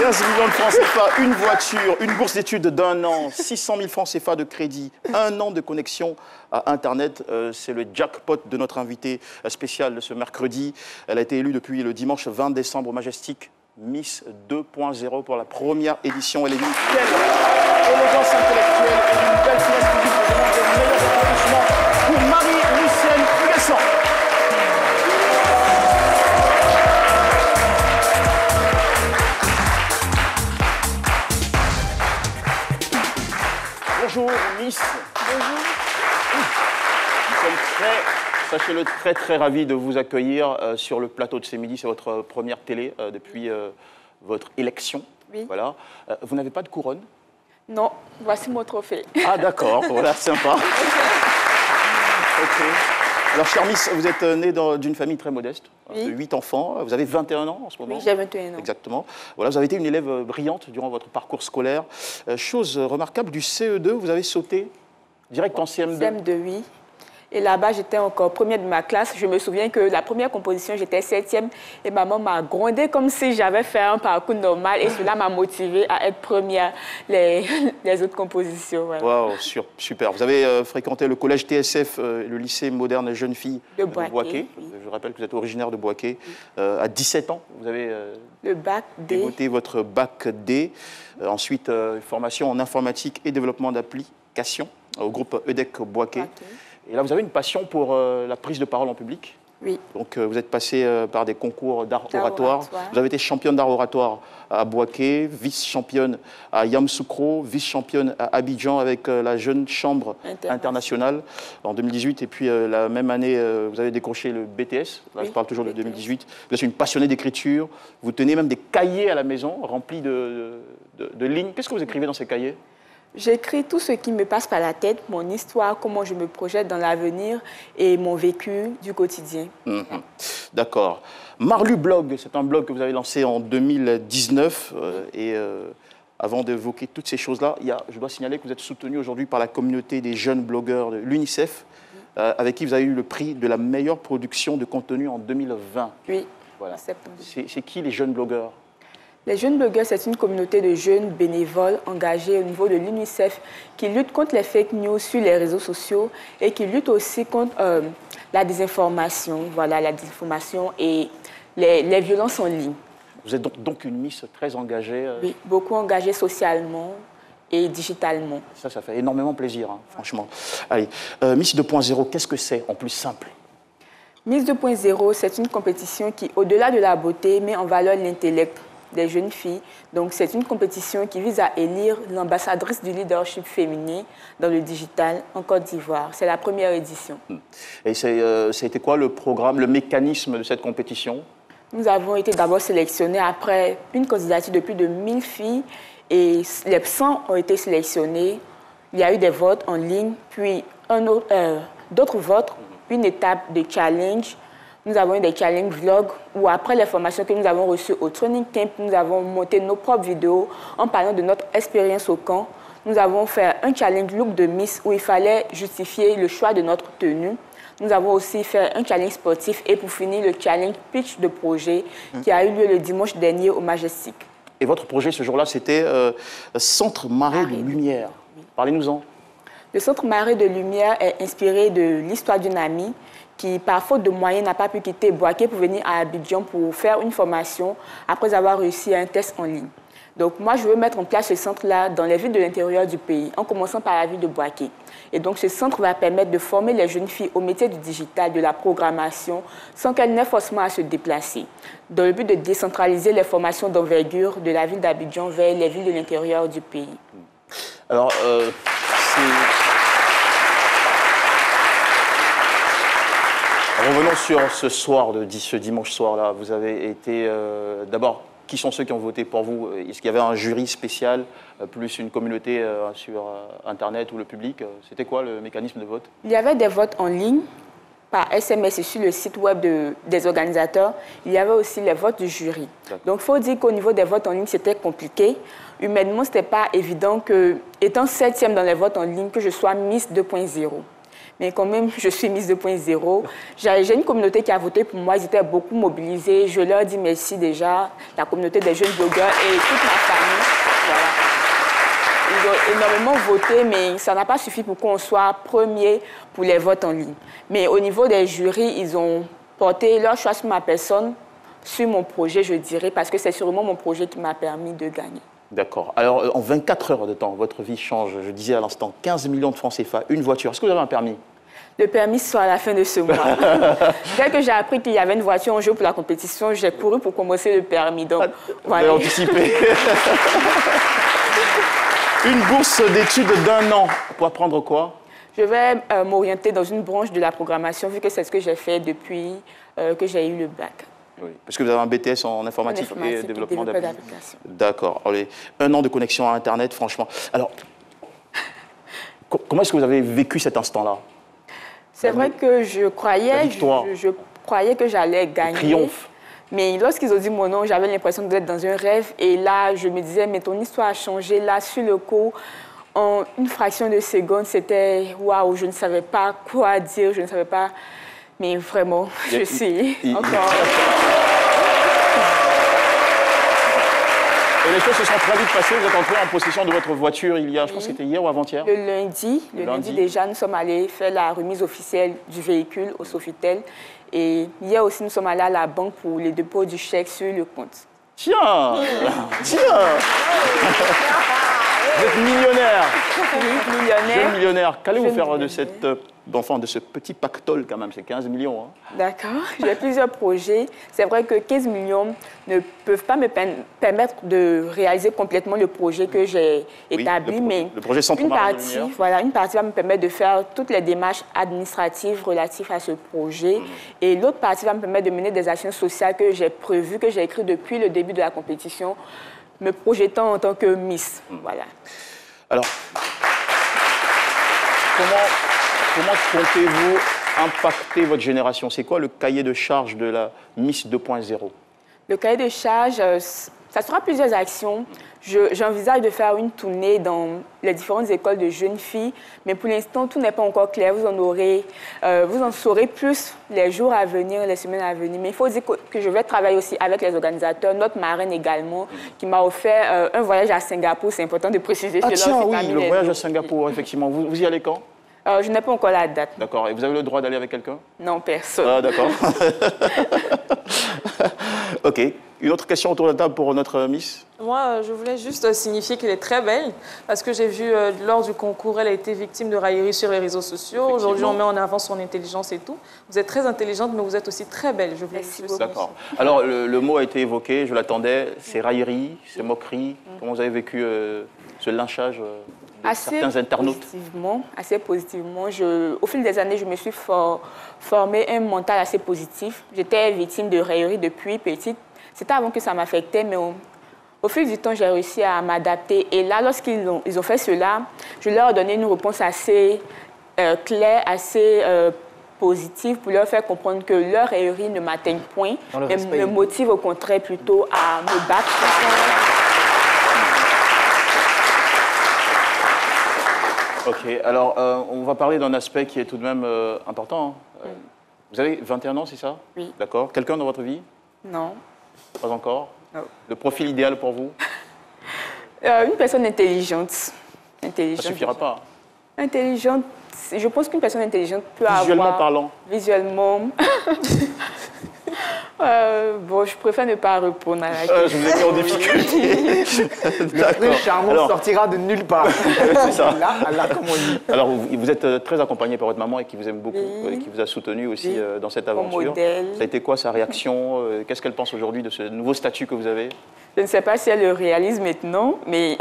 15 millions de francs CFA, une voiture, une bourse d'études d'1 an, 600 000 francs CFA de crédit, 1 an de connexion à Internet. C'est le jackpot de notre invitée spéciale de ce mercredi. Elle a été élue depuis le dimanche 20 décembre au Majestic Miss 2.0 pour la première édition. Elle est d'une telle élégance intellectuelle et d'une belle finesse publique. Je demande les meilleurs applaudissements pour Marie-Lucienne Huguesson. Bonjour Miss. Bonjour. Nous sommes sachez-le, très ravis de vous accueillir sur le plateau de Ce Midi. C'est votre première télé depuis votre élection. Oui. Voilà. Vous n'avez pas de couronne? Non, voici mon trophée. Ah d'accord, voilà, sympa. Ok. Alors, chère Miss, vous êtes née d'une famille très modeste, oui. De 8 enfants. Vous avez 21 ans en ce moment? Oui, j'ai 21 ans. Exactement. Voilà, vous avez été une élève brillante durant votre parcours scolaire. Chose remarquable, du CE2, vous avez sauté direct en CM2. CM2, oui. Et là-bas, j'étais encore première de ma classe. Je me souviens que la première composition, j'étais 7e. Et maman m'a grondée comme si j'avais fait un parcours normal. Et cela m'a motivée à être première les autres compositions. Voilà. Waouh, super. Vous avez fréquenté le collège TSF, le lycée moderne Jeune Fille de Boaké. Oui. Je rappelle que vous êtes originaire de Boaké. À 17 ans, vous avez le bac D. dévoté votre bac D. Ensuite, formation en informatique et développement d'applications au groupe EDEC Boaké. Et là, vous avez une passion pour la prise de parole en public. Oui. Donc, vous êtes passé par des concours d'art oratoire. Vous avez été championne d'art oratoire à Boaké, vice-championne à Yamoussoukro, vice-championne à Abidjan avec la Jeune Chambre internationale en 2018. Et puis, la même année, vous avez décroché le BTS. Là, oui, je parle toujours de 2018. Vous êtes une passionnée d'écriture. Vous tenez même des cahiers à la maison remplis de lignes. Qu'est-ce que vous écrivez dans ces cahiers ? J'écris tout ce qui me passe par la tête, mon histoire, comment je me projette dans l'avenir et mon vécu du quotidien. D'accord. Marlu Blog, c'est un blog que vous avez lancé en 2019. Avant d'évoquer toutes ces choses-là, je dois signaler que vous êtes soutenu aujourd'hui par la communauté des jeunes blogueurs de l'UNICEF, avec qui vous avez eu le prix de la meilleure production de contenu en 2020. Oui. Voilà. C'est qui les jeunes blogueurs ? Les jeunes blogueurs, c'est une communauté de jeunes bénévoles engagés au niveau de l'UNICEF qui luttent contre les fake news sur les réseaux sociaux et qui luttent aussi contre la désinformation, la désinformation et les violences en ligne. Vous êtes donc une Miss très engagée Oui, beaucoup engagée socialement et digitalement. Ça fait énormément plaisir, hein, franchement. Allez, Miss 2.0, qu'est-ce que c'est en plus simple ? Miss 2.0, c'est une compétition qui, au-delà de la beauté, met en valeur l'intellect des jeunes filles. Donc, c'est une compétition qui vise à élire l'ambassadrice du leadership féminin dans le digital en Côte d'Ivoire. C'est la première édition. Et ça a été quoi le programme, le mécanisme de cette compétition ? Nous avons été d'abord sélectionnés après une candidature de plus de 1000 filles et les 100 ont été sélectionnés. Il y a eu des votes en ligne, puis d'autres votes, puis une étape de challenge. Nous avons eu des challenge vlogs où, après les formations que nous avons reçues au training camp, nous avons monté nos propres vidéos en parlant de notre expérience au camp. Nous avons fait un challenge look de Miss où il fallait justifier le choix de notre tenue. Nous avons aussi fait un challenge sportif et pour finir, le challenge pitch de projet qui a eu lieu le dimanche dernier au Majestic. Et votre projet ce jour-là, c'était Centre Marée de Lumière. Oui. Parlez-nous-en. Le Centre Marée de Lumière est inspiré de l'histoire d'une amie qui, par faute de moyens, n'a pas pu quitter Boaké pour venir à Abidjan pour faire une formation après avoir réussi un test en ligne. Donc moi, je veux mettre en place ce centre-là dans les villes de l'intérieur du pays, en commençant par la ville de Boaké. Et donc ce centre va permettre de former les jeunes filles au métier du digital, de la programmation, sans qu'elles n'aient forcément à se déplacer, dans le but de décentraliser les formations d'envergure de la ville d'Abidjan vers les villes de l'intérieur du pays. Alors, revenons sur ce dimanche soir-là. Vous avez été, d'abord, qui sont ceux qui ont voté pour vous? Est-ce qu'il y avait un jury spécial, plus une communauté sur Internet ou le public? C'était quoi le mécanisme de vote? Il y avait des votes en ligne, par SMS et sur le site web des organisateurs. Il y avait aussi les votes du jury. Donc, il faut dire qu'au niveau des votes en ligne, c'était compliqué. Humainement, ce n'était pas évident que, étant 7e dans les votes en ligne, que je sois Miss 2.0. Mais quand même, je suis Miss 2.0. J'ai une communauté qui a voté pour moi. Ils étaient beaucoup mobilisés. Je leur dis merci déjà, la communauté des jeunes blogueurs et toute ma famille. Voilà. Ils ont énormément voté, mais ça n'a pas suffi pour qu'on soit premier pour les votes en ligne. Mais au niveau des jurys, ils ont porté leur choix sur ma personne, sur mon projet, je dirais, parce que c'est sûrement mon projet qui m'a permis de gagner. D'accord. Alors, en 24 heures de temps, votre vie change. Je disais à l'instant, 15 millions de francs CFA, une voiture. Est-ce que vous avez un permis? Le permis sort à la fin de ce mois. Dès que j'ai appris qu'il y avait une voiture en jeu pour la compétition, j'ai couru pour commencer le permis. Donc, voilà. Vous avez anticipé. Une bourse d'études d'1 an. Pour apprendre quoi? Je vais m'orienter dans une branche de la programmation, vu que c'est ce que j'ai fait depuis que j'ai eu le bac. Oui, parce que vous avez un BTS en informatique et développement d'applications. D'accord. 1 an de connexion à Internet, franchement. Alors, comment est-ce que vous avez vécu cet instant-là? C'est vrai que je croyais que j'allais gagner. Le triomphe. Mais lorsqu'ils ont dit mon nom, j'avais l'impression d'être dans un rêve. Et là, je me disais, mais ton histoire a changé. Là, sur le coup, en une fraction de seconde, c'était waouh, je ne savais pas quoi dire, je ne savais pas. Mais vraiment, je suis encore... Et les choses se sont très vite passées. Vous êtes entré en possession de votre voiture il y a, je pense que c'était hier ou avant-hier? Le lundi déjà, nous sommes allés faire la remise officielle du véhicule au Sofitel. Et hier aussi, nous sommes allés à la banque pour les dépôts du chèque sur le compte. Tiens! Tiens! Vous êtes millionnaire. Oui, millionnaire. Jeune millionnaire. Qu'allez-vous faire de ce petit pactole quand même? C'est 15 millions. Hein. D'accord. J'ai plusieurs projets. C'est vrai que 15 millions ne peuvent pas me permettre de réaliser complètement le projet que j'ai établi, mais le projet Centre Marine de Lumière. Voilà, une partie va me permettre de faire toutes les démarches administratives relatives à ce projet. Et l'autre partie va me permettre de mener des actions sociales que j'ai prévues, que j'ai écrites depuis le début de la compétition, me projetant en tant que Miss. Voilà. Alors, comment comptez-vous impacter votre génération? C'est quoi le cahier de charge de la Miss 2.0? Le cahier de charge, ça sera plusieurs actions. J'envisage de faire une tournée dans les différentes écoles de jeunes filles, mais pour l'instant, tout n'est pas encore clair. Vous en saurez plus les jours à venir, les semaines à venir. Mais il faut dire que je vais travailler aussi avec les organisateurs, notre marraine également, qui m'a offert un voyage à Singapour. C'est important de préciser cela. Tiens, oui, le voyage à Singapour, effectivement. Vous y allez quand? Je n'ai pas encore la date. D'accord. Et vous avez le droit d'aller avec quelqu'un? Non, personne. Ah, d'accord. OK. Une autre question autour de la table pour notre Miss? Moi, je voulais juste signifier qu'elle est très belle, parce que j'ai vu lors du concours, elle a été victime de railleries sur les réseaux sociaux. Aujourd'hui, on met en avant son intelligence et tout. Vous êtes très intelligente, mais vous êtes aussi très belle. Je voulais juste... D'accord. Alors, le mot a été évoqué, je l'attendais. C'est railleries, c'est moqueries. Comment vous avez vécu ce lynchage certains internautes? Assez positivement. Au fil des années, je me suis formé un mental assez positif. J'étais victime de railleries depuis petite. C'était avant que ça m'affectait, mais au fil du temps, j'ai réussi à m'adapter. Et là, lorsqu'ils ont fait cela, je leur ai donné une réponse assez claire, assez positive, pour leur faire comprendre que leurs railleries ne m'atteignent point, et me motivent au contraire plutôt à me battre. OK. Alors, on va parler d'un aspect qui est tout de même important. Vous avez 21 ans, c'est ça? Oui. D'accord. Quelqu'un dans votre vie? Non. Pas encore? Non. Le profil idéal pour vous? Une personne intelligente. Ça ne suffira pas. Intelligente. Je pense qu'une personne intelligente peut avoir... Visuellement parlant? Visuellement. Bon, je préfère ne pas répondre à la question. Je vous ai mis en difficulté. Le prince charmant sortira de nulle part. C'est ça. Là, comme on dit. Alors, vous êtes très accompagné par votre maman et qui vous aime beaucoup, et qui vous a soutenu aussi dans cette aventure. Modèle. Ça a été quoi sa réaction? Qu'est-ce qu'elle pense aujourd'hui de ce nouveau statut que vous avez? Je ne sais pas si elle le réalise maintenant, mais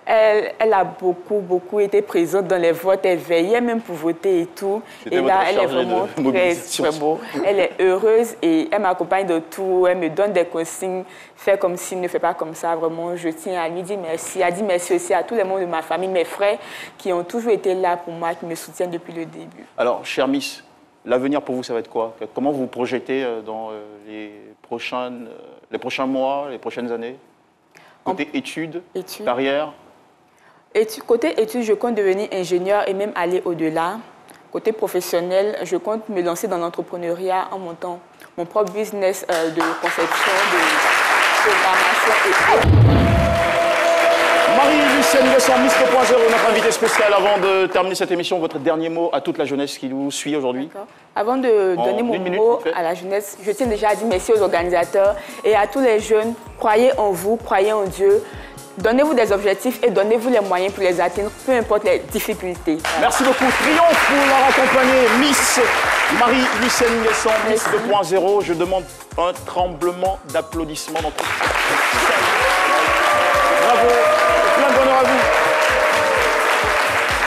elle a beaucoup été présente dans les votes. Elle veillait même pour voter et tout. Et là, elle est vraiment très beau. Elle est heureuse et elle m'accompagne de tout. Elle me donne des consignes. Fais comme ci, ne fais pas comme ça. Vraiment, je tiens à lui dire merci. Elle dit merci aussi à tous les membres de ma famille, mes frères, qui ont toujours été là pour moi, qui me soutiennent depuis le début. Alors, chère Miss, l'avenir pour vous, ça va être quoi? Comment vous vous projetez dans les prochains mois, les prochaines années? Côté études, carrière? Côté études, je compte devenir ingénieur et même aller au-delà. Côté professionnel, je compte me lancer dans l'entrepreneuriat en montant mon propre business de conception, de programmation et Marie-Lucienne Nguessan, Miss 2.0, notre invitée spéciale. Avant de terminer cette émission, votre dernier mot à toute la jeunesse qui nous suit aujourd'hui. Avant de donner mon mot à la jeunesse, je tiens déjà à dire merci aux organisateurs et à tous les jeunes. Croyez en vous, croyez en Dieu. Donnez-vous des objectifs et donnez-vous les moyens pour les atteindre, peu importe les difficultés. Merci beaucoup. Triomphe pour leur accompagner. Miss Marie-Lucienne Nguessan, Miss 2.0. Je demande un tremblement d'applaudissements dans toute cette salle. Bravo.